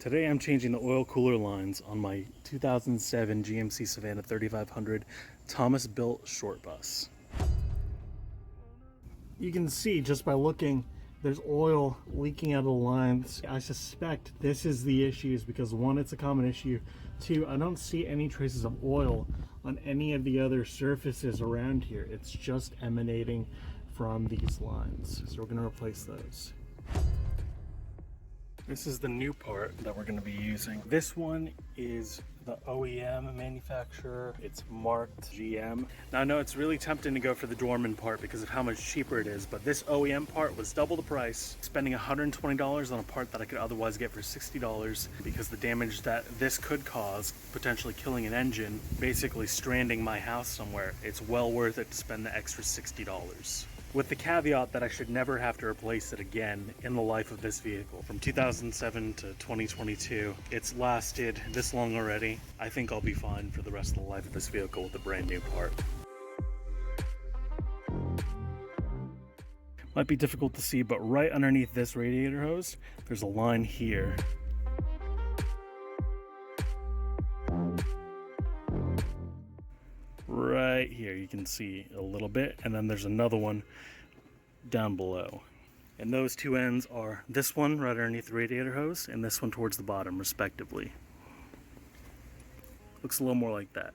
Today I'm changing the oil cooler lines on my 2007 GMC Savana 3500 Thomas built short bus. You can see just by looking, there's oil leaking out of the lines. I suspect this is the issue because one, it's a common issue. Two, I don't see any traces of oil on any of the other surfaces around here. It's just emanating from these lines. So we're gonna replace those. This is the new part that we're going to be using. This one is the OEM manufacturer. It's marked GM. Now I know it's really tempting to go for the Dorman part because of how much cheaper it is, but this OEM part was double the price, spending $120 on a part that I could otherwise get for $60 because the damage that this could cause, potentially killing an engine, basically stranding my house somewhere. It's well worth it to spend the extra $60. With the caveat that I should never have to replace it again in the life of this vehicle. From 2007 to 2022, it's lasted this long already. I think I'll be fine for the rest of the life of this vehicle with a brand new part. Might be difficult to see, but right underneath this radiator hose, there's a line here. Right here you can see a little bit, and then there's another one down below, and those two ends are this one right underneath the radiator hose and this one towards the bottom respectively. Looks a little more like that.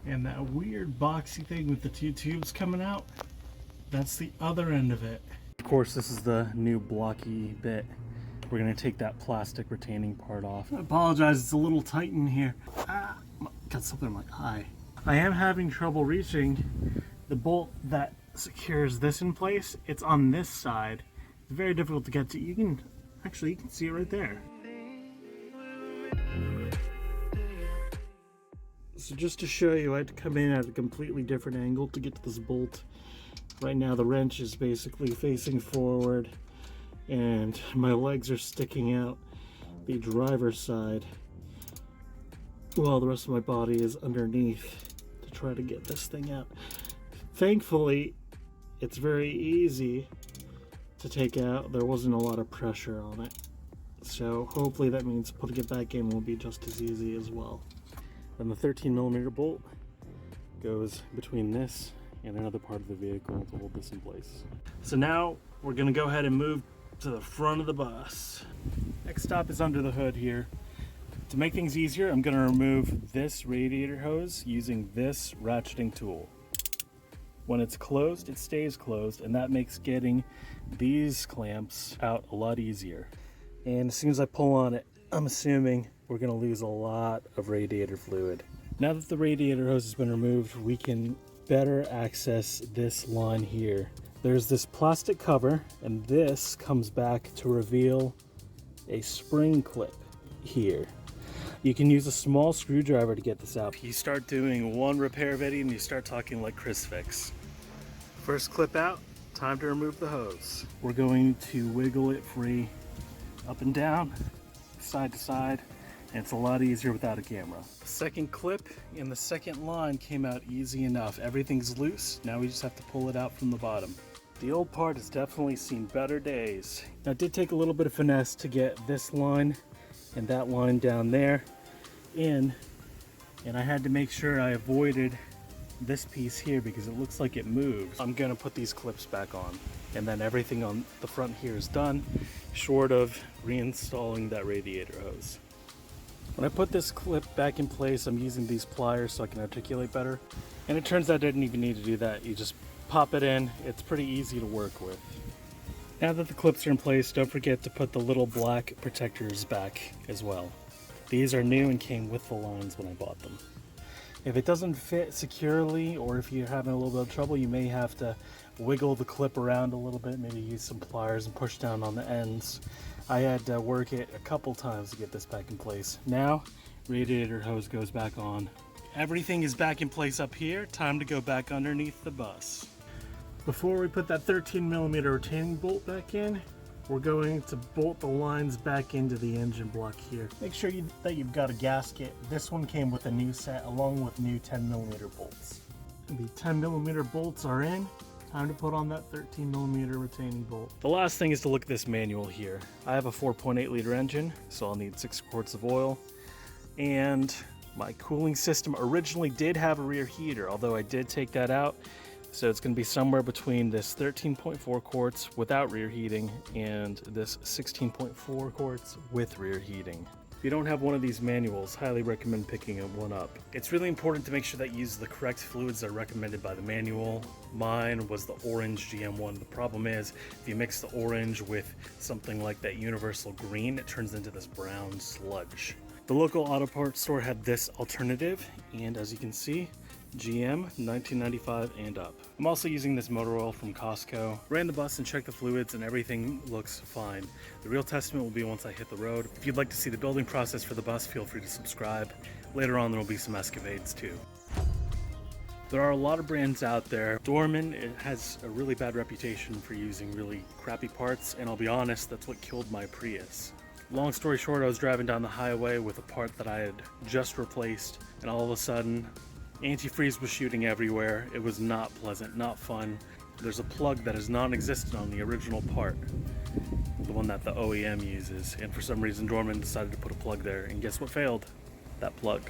And that weird boxy thing with the two tubes coming out, that's the other end of it. Of course, this is the new blocky bit. We're going to take that plastic retaining part off. I apologize, it's a little tight in here. Got something in my eye. I am having trouble reaching the bolt that secures this in place. It's on this side. It's very difficult to get to. You can see it right there. So just to show you, I had to come in at a completely different angle to get to this bolt. Right now the wrench is basically facing forward and my legs are sticking out the driver's side while the rest of my body is underneath to try to get this thing out. Thankfully, it's very easy to take out. There wasn't a lot of pressure on it. So hopefully that means putting it back in will be just as easy as well. Then the 13mm bolt goes between this and another part of the vehicle to hold this in place. So now we're gonna go ahead and move to the front of the bus. Next stop is under the hood here. To make things easier, I'm gonna remove this radiator hose using this ratcheting tool. When it's closed, it stays closed, and that makes getting these clamps out a lot easier. And as soon as I pull on it, I'm assuming we're gonna lose a lot of radiator fluid. Now that the radiator hose has been removed, we can better access this line here. There's this plastic cover, and this comes back to reveal a spring clip here. You can use a small screwdriver to get this out. You start doing one repair video and you start talking like Chris Fix. First clip out, time to remove the hose. We're going to wiggle it free up and down, side to side, and it's a lot easier without a camera. The second clip in the second line came out easy enough. Everything's loose, now we just have to pull it out from the bottom. The old part has definitely seen better days. Now it did take a little bit of finesse to get this line and that line down there in, and I had to make sure I avoided this piece here because it looks like it moves. I'm gonna put these clips back on, and then everything on the front here is done, short of reinstalling that radiator hose. When I put this clip back in place, I'm using these pliers so I can articulate better, and it turns out I didn't even need to do that. You just pop it in. It's pretty easy to work with. Now that the clips are in place, don't forget to put the little black protectors back as well. These are new and came with the lines when I bought them. If it doesn't fit securely, or if you're having a little bit of trouble, you may have to wiggle the clip around a little bit, maybe use some pliers and push down on the ends. I had to work it a couple times to get this back in place. Now, radiator hose goes back on. Everything is back in place up here. Time to go back underneath the bus. Before we put that 13mm retaining bolt back in, we're going to bolt the lines back into the engine block here. Make sure that you've got a gasket. This one came with a new set along with new 10mm bolts. The 10mm bolts are in. Time to put on that 13mm retaining bolt. The last thing is to look at this manual here. I have a 4.8 liter engine, so I'll need 6 quarts of oil. And my cooling system originally did have a rear heater, although I did take that out. So it's going to be somewhere between this 13.4 quarts without rear heating and this 16.4 quarts with rear heating. If you don't have one of these manuals, highly recommend picking one up. It's really important to make sure that you use the correct fluids that are recommended by the manual. Mine was the orange GM1. The problem is, if you mix the orange with something like that universal green, it turns into this brown sludge. The local auto parts store had this alternative, and as you can see, GM 1995 and up. I'm also using this motor oil from Costco. Ran the bus and checked the fluids and everything looks fine. The real testament will be once I hit the road. If you'd like to see the building process for the bus, feel free to subscribe. Later on there will be some Escavades too. There are a lot of brands out there. Dorman has a really bad reputation for using really crappy parts, and I'll be honest, that's what killed my Prius. Long story short, I was driving down the highway with a part that I had just replaced, and all of a sudden antifreeze was shooting everywhere. It was not pleasant, not fun. There's a plug that is non-existent on the original part, the one that the OEM uses, and for some reason Dorman decided to put a plug there, and guess what failed? That plug.